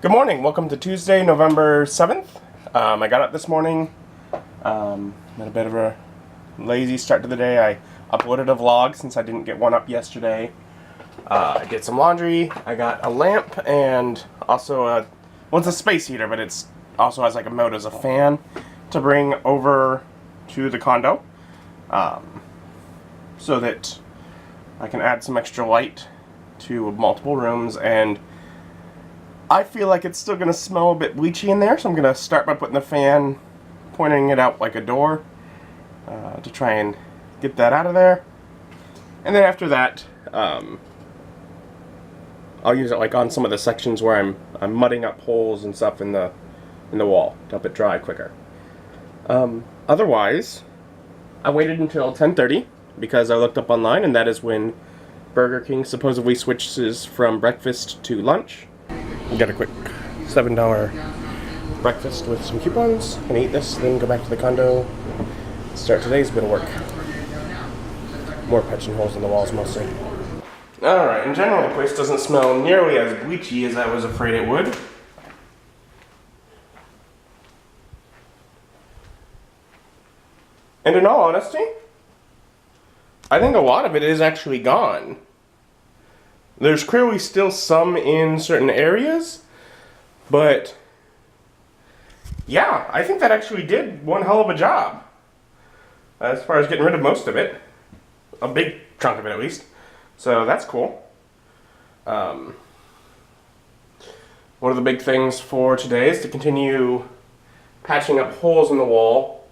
Good morning. Welcome to Tuesday, November 7th. I got up this morning. Had a bit of a lazy start to the day. I uploaded a vlog since I didn't get one up yesterday. I did some laundry. I got a lamp and also it's a space heater, but it's also has like a mode as a fan to bring over to the condo so that I can add some extra light to multiple rooms. And I feel like it's still going to smell a bit bleachy in there, so I'm going to start by putting the fan, pointing it out like a door to try and get that out of there. And then after that, I'll use it like on some of the sections where I'm mudding up holes and stuff in the wall to help it dry quicker. Otherwise, I waited until 10:30 because I looked up online, and that is when Burger King supposedly switches from breakfast to lunch. Get a quick $7 breakfast with some coupons. Gonna eat this, then go back to the condo. Start today's bit of work. More patching holes in the walls mostly. Alright, in general the place doesn't smell nearly as bleachy as I was afraid it would. And in all honesty, I think a lot of it is actually gone. There's clearly still some in certain areas, but yeah, I think that actually did one hell of a job as far as getting rid of most of it. A big chunk of it at least. So that's cool. One of the big things for today is to continue patching up holes in the wall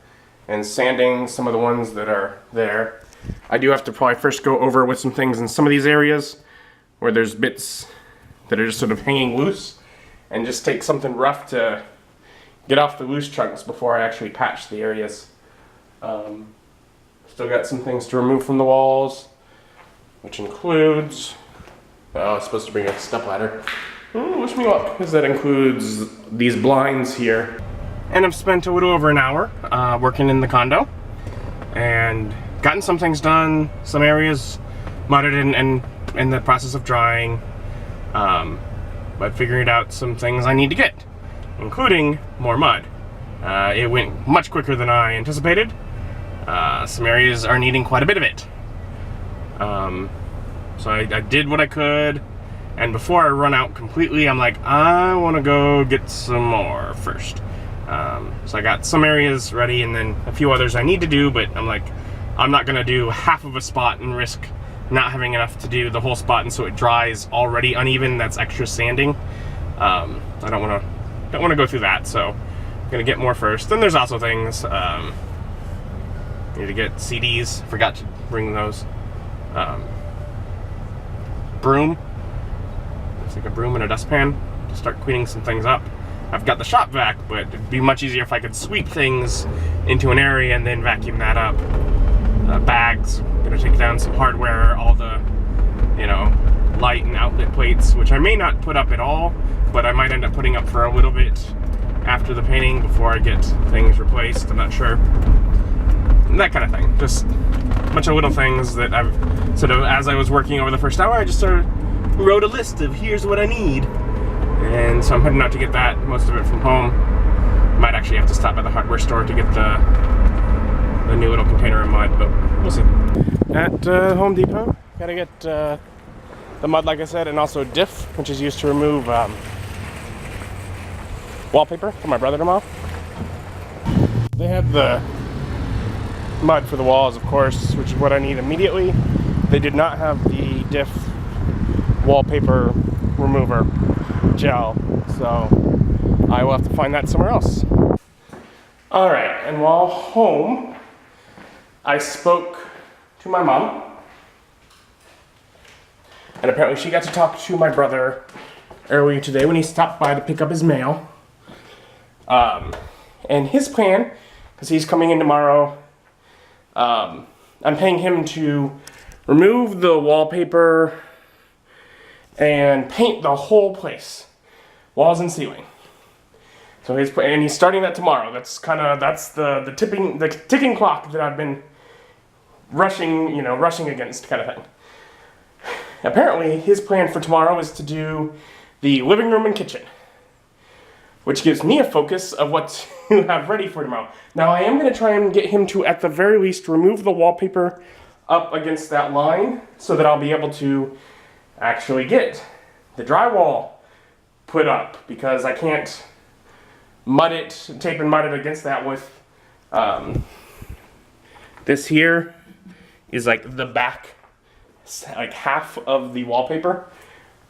and sanding some of the ones that are there. I do have to probably first go over with some things in some of these areas where there's bits that are just sort of hanging loose, and just take something rough to get off the loose chunks before I actually patch the areas. Still got some things to remove from the walls, which includes, I was supposed to bring a stepladder. Wish me luck, because that includes these blinds here. And I've spent a little over an hour working in the condo, and gotten some things done, some areas mudded and in the process of drying, but figuring out some things I need to get, including more mud. It went much quicker than I anticipated. Some areas are needing quite a bit of it. So I did what I could, and before I run out completely, I'm like, I want to go get some more first. So I got some areas ready, and then a few others I need to do, but I'm like, I'm not going to do half of a spot and risk not having enough to do the whole spot, and so it dries already uneven. That's extra sanding. I don't want to go through that, so I'm gonna get more first. Then there's also things. Need to get CDs. Forgot to bring those. Broom. It's like a broom and a dustpan to start cleaning some things up. I've got the shop vac, but it'd be much easier if I could sweep things into an area and then vacuum that up. Bags. Gonna take down some hardware, all the, light and outlet plates, which I may not put up at all, but I might end up putting up for a little bit after the painting before I get things replaced. I'm not sure. That kind of thing. Just a bunch of little things that I've sort of, as I was working over the first hour, I just sort of wrote a list of here's what I need. And so I'm heading out to get that, most of it from home. Might actually have to stop by the hardware store to get the new little container of mud, but we'll see. At Home Depot, gotta get the mud, like I said, and also diff, which is used to remove wallpaper for my brother-in-law. They have the mud for the walls, of course, which is what I need immediately. They did not have the diff wallpaper remover gel, so I will have to find that somewhere else. Alright, and while home, I spoke to my mom, and apparently she got to talk to my brother earlier today when he stopped by to pick up his mail. And his plan, because he's coming in tomorrow, I'm paying him to remove the wallpaper and paint the whole place, walls and ceiling. So he's starting that tomorrow. That's the ticking clock that I've been rushing against, kind of thing. Apparently, his plan for tomorrow is to do the living room and kitchen. which gives me a focus of what to have ready for tomorrow. Now I am going to try and get him to, at the very least, remove the wallpaper up against that line so that I'll be able to actually get the drywall put up, because I can't mud it, tape and mud it against that with this here is like the back, like half of the wallpaper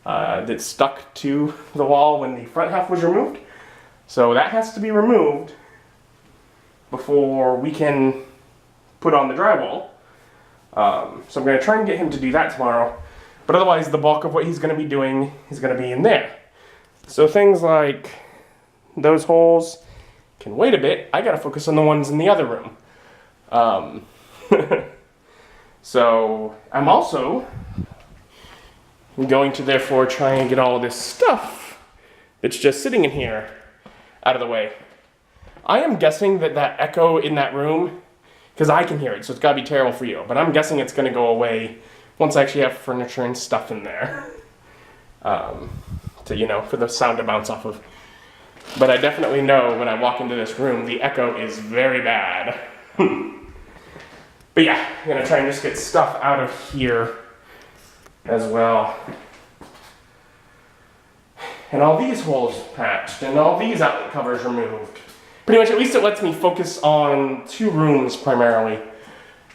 that stuck to the wall when the front half was removed. So that has to be removed before we can put on the drywall. So I'm going to try and get him to do that tomorrow. But otherwise, the bulk of what he's going to be doing is going to be in there. So things like those holes can wait a bit. I got to focus on the ones in the other room. So I'm also going to therefore try and get all of this stuff that's just sitting in here out of the way. I am guessing that that echo in that room, because I can hear it, so it's got to be terrible for you, but I'm guessing it's going to go away once I actually have furniture and stuff in there to, you know, for the sound to bounce off of. But I definitely know when I walk into this room, the echo is very bad. But yeah, I'm going to try and just get stuff out of here as well. And all these holes patched, and all these outlet covers removed. Pretty much, at least it lets me focus on 2 rooms primarily,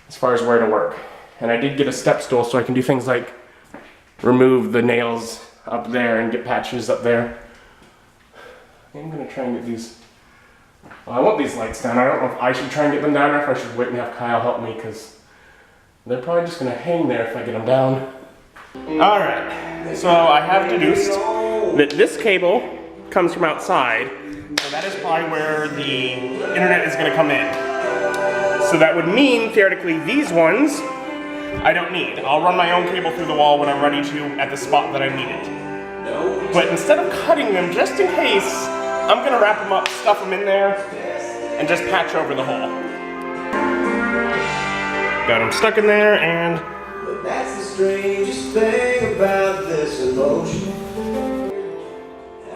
as far as where to work. And I did get a step stool so I can do things like remove the nails up there and get patches up there. I'm going to try and get these. Well, I want these lights down. I don't know if I should try and get them down or if I should wait and have Kyle help me, because they're probably just going to hang there if I get them down. Alright, so I have deduced that this cable comes from outside, so that is probably where the internet is going to come in. So that would mean, theoretically, these ones I don't need. I'll run my own cable through the wall when I'm ready to at the spot that I need it. But instead of cutting them, just in case, I'm going to wrap them up, stuff them in there, and just patch over the hole. Got them stuck in there, and but that's the strangest thing about this emotion.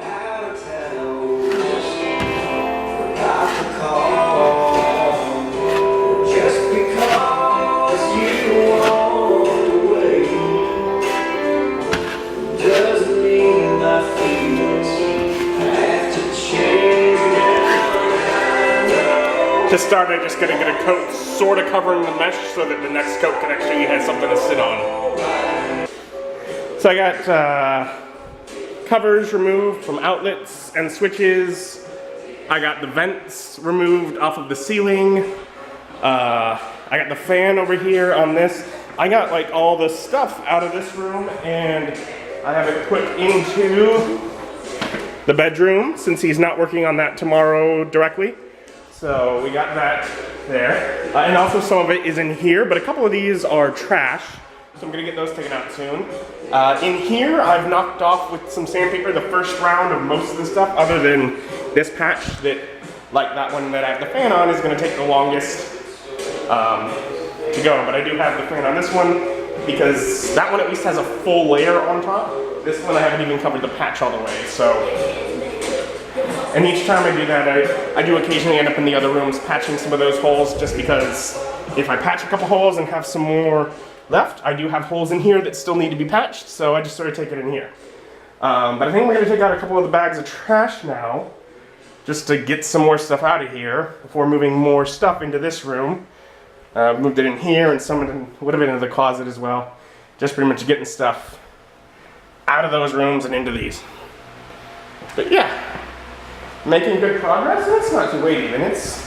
Out of town, forgot to call, just because you walked away doesn't mean my feelings have to change now. to start, I'm just going to get a coat sort of covering the mesh so that the next coat can actually have something to sit on. So I got covers removed from outlets and switches. I got the vents removed off of the ceiling. I got the fan over here on this. I got like all the stuff out of this room, and I have it put into the bedroom since he's not working on that tomorrow directly. So we got that there. And also some of it is in here, but a couple of these are trash. So I'm gonna get those taken out soon. In here, I've knocked off with some sandpaper the first round of most of the stuff, other than this patch that, like that one that I have the fan on, is gonna take the longest to go. But I do have the fan on this one because that one at least has a full layer on top. This one I haven't even covered the patch all the way, so. And each time I do that, I do occasionally end up in the other rooms patching some of those holes, just because if I patch a couple holes and have some more left, I do have holes in here that still need to be patched, so I just sort of take it in here. But I think we're going to take out a couple of the bags of trash now, just to get some more stuff out of here before moving more stuff into this room. Moved it in here, and some would have been into the closet as well. Just pretty much getting stuff out of those rooms and into these. But yeah, making good progress, and it's not too late even. It's,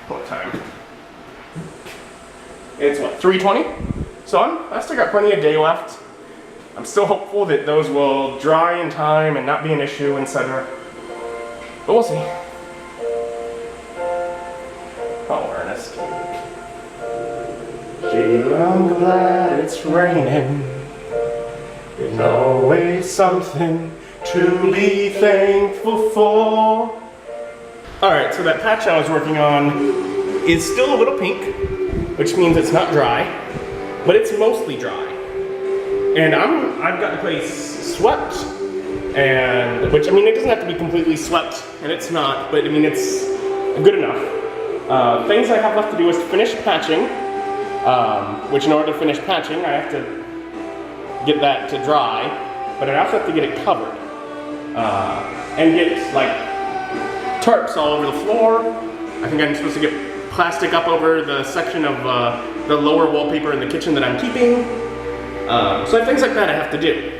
what time? It's what, 3:20? So I still got plenty of day left. I'm still hopeful that those will dry in time and not be an issue, etc. But we'll see. Oh, Ernest. Gee, I'm glad it's raining. There's always something to be thankful for. Alright, so that patch I was working on is still a little pink, which means it's not dry, but it's mostly dry. And I've got the place swept And, which, I mean, it doesn't have to be completely swept, and it's not, but I mean, it's good enough. Things I have left to do is to finish patching, which in order to finish patching, I have to get that to dry, but I also have to get it covered. And get, like, tarps all over the floor. I think I'm supposed to get plastic up over the section of the lower wallpaper in the kitchen that I'm keeping. So things like that I have to do.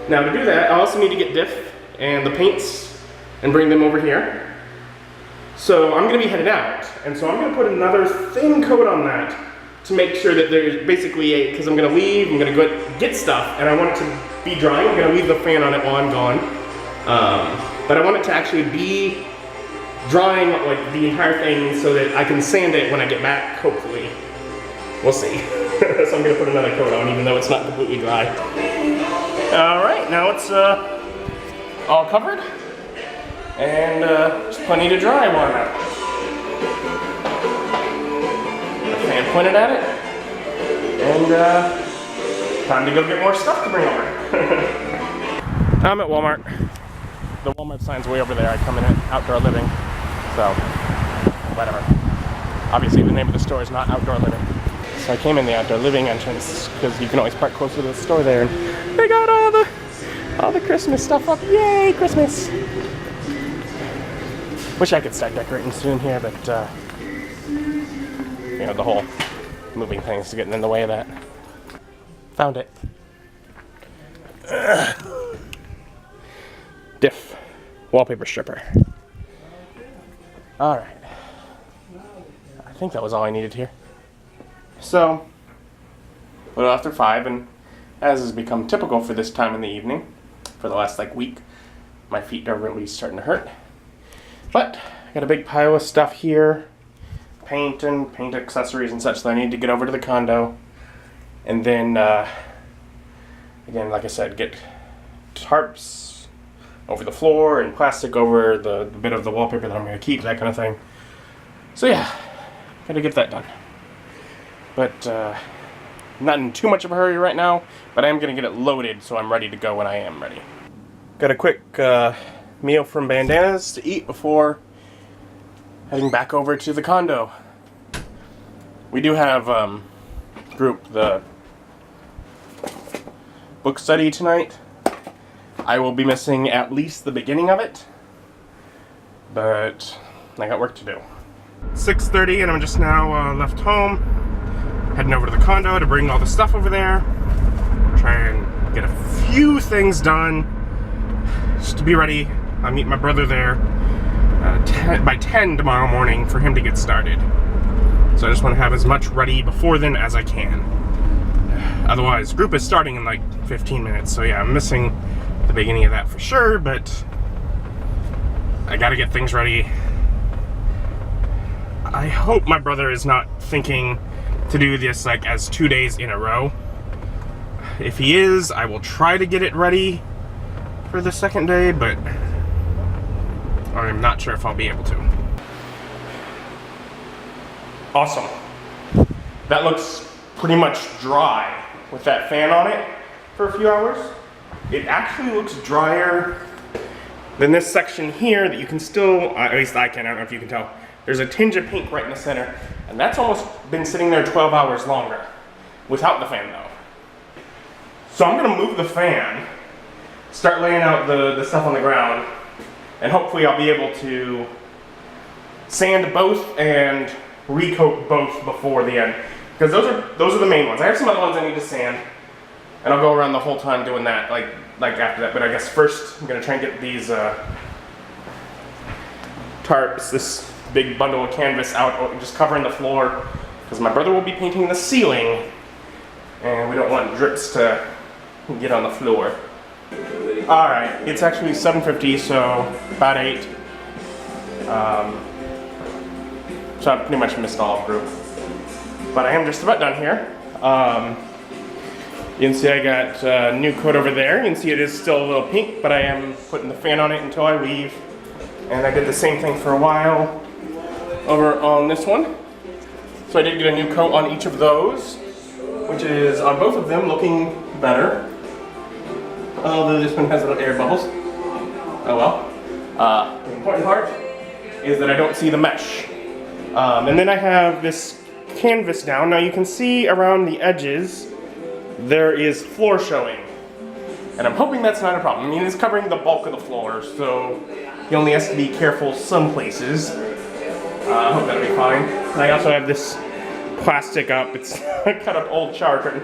Now to do that, I also need to get diff and the paints and bring them over here. So I'm gonna be headed out, and so I'm gonna put another thin coat on that to make sure that there's basically because I'm gonna leave, I'm gonna go get stuff, and I want it to be drying. I'm gonna leave the fan on it while I'm gone. But I want it to actually be drying like the entire thing so that I can sand it when I get back, hopefully. We'll see. So I'm gonna put another coat on even though it's not completely dry. All right, now it's all covered and there's plenty to dry while I'm out. The fan pointed at it and time to go get more stuff to bring over. I'm at Walmart. The Walmart sign's way over there. I come in at outdoor living, so whatever. Obviously the name of the store is not outdoor living. So I came in the outdoor living entrance because you can always park closer to the store there, and they got all the Christmas stuff up. Yay, Christmas! Wish I could start decorating soon here, but you know, the whole moving thing is getting in the way of that. Found it. Diff wallpaper stripper. All right. I think that was all I needed here. So, a little after 5, and as has become typical for this time in the evening, for the last like week, my feet are really starting to hurt. But I got a big pile of stuff here, paint and paint accessories and such that I need to get over to the condo, and then again, like I said, get tarps over the floor and plastic over the bit of the wallpaper that I'm going to keep, that kind of thing. So yeah, gotta get that done. But not in too much of a hurry right now, but I am going to get it loaded so I'm ready to go when I am ready. Got a quick meal from Bandanas to eat before heading back over to the condo. We do have the book study tonight. I will be missing at least the beginning of it, but I got work to do. 6:30 and I'm just now left home. Heading over to the condo to bring all the stuff over there. Try and get a few things done just to be ready. I'll meet my brother there by 10 tomorrow morning for him to get started. So I just want to have as much ready before then as I can. Otherwise, group is starting in like 15 minutes. So yeah, I'm missing the beginning of that for sure, but I gotta get things ready. I hope my brother is not thinking to do this like as 2 days in a row. If he is, I will try to get it ready for the second day, but I'm not sure if I'll be able to. Awesome. That looks pretty much dry with that fan on it for a few hours. It actually looks drier than this section here that you can still, at least I can, I don't know if you can tell. There's a tinge of pink right in the center, and that's almost been sitting there 12 hours longer without the fan though. So I'm gonna move the fan, start laying out the stuff on the ground, and hopefully I'll be able to sand both and recoat both before the end. Because those are the main ones. I have some other ones I need to sand, and I'll go around the whole time doing that, like after that. But I guess first I'm gonna try and get these tarps, this big bundle of canvas out, just covering the floor, because my brother will be painting the ceiling, and we don't want drips to get on the floor. All right, it's actually 7:50, so about 8. So I've pretty much missed all of group, but I am just about done here. You can see I got a new coat over there. You can see it is still a little pink, but I am putting the fan on it until I leave. And I did the same thing for a while over on this one. So I did get a new coat on each of those, which is on both of them looking better. Although this one has little air bubbles. Oh well. The important part is that I don't see the mesh. And then I have this canvas down. Now you can see around the edges there is floor showing. And I'm hoping that's not a problem. I mean, it's covering the bulk of the floor, so he only has to be careful some places. I hope that'll be fine. And I also have this plastic up. It's kind of old shower curtain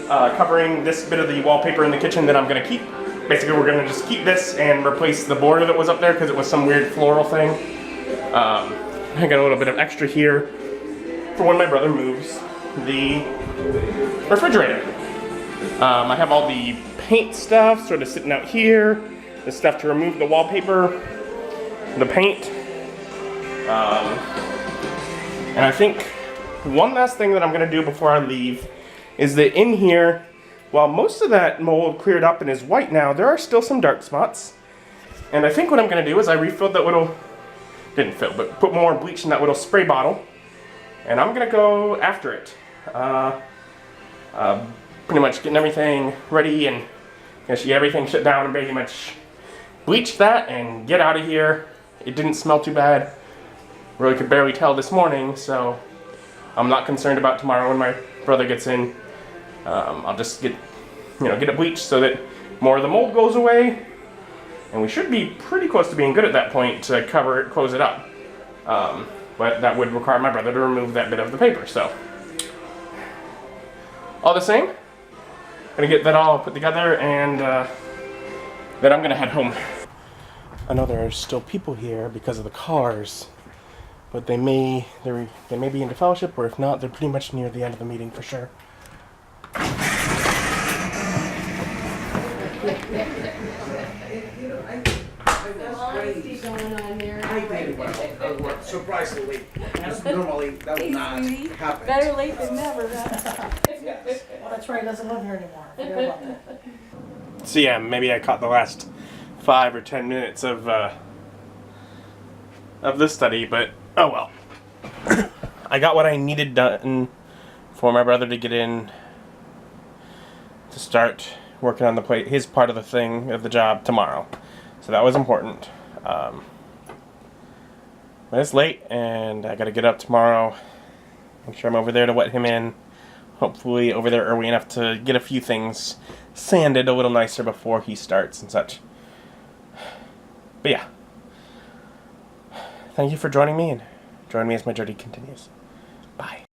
covering this bit of the wallpaper in the kitchen that I'm going to keep. Basically, we're going to just keep this and replace the border that was up there because it was some weird floral thing. I got a little bit of extra here for when my brother moves the refrigerator. I have all the paint stuff sort of sitting out here. The stuff to remove the wallpaper, the paint. And I think one last thing that I'm going to do before I leave is that in here, while most of that mold cleared up and is white now, there are still some dark spots. And I think what I'm going to do is I refilled that little, didn't fill, but put more bleach in that little spray bottle. And I'm going to go after it. Pretty much getting everything ready and get everything shut down and pretty much bleach that and get out of here. It didn't smell too bad. Really could barely tell this morning, so I'm not concerned about tomorrow when my brother gets in. I'll just get it bleached so that more of the mold goes away, and we should be pretty close to being good at that point to cover it, close it up. But that would require my brother to remove that bit of the paper. So all the same, gonna get that all put together, and then I'm gonna head home. I know there are still people here because of the cars, but they may be into fellowship, or if not, they're pretty much near the end of the meeting for sure. Surprisingly, normally that would not happen. Better late than never, huh? Yes. Well, that's right, he doesn't live here anymore. Forget about that. So yeah, maybe I caught the last 5 or 10 minutes of this study, but oh well. I got what I needed done for my brother to get in to start working on his part of the thing of the job tomorrow. So that was important. But it's late, and I gotta get up tomorrow. Make sure I'm over there to let him in. Hopefully over there early enough to get a few things sanded a little nicer before he starts and such. But yeah. Thank you for joining me, and join me as my journey continues. Bye.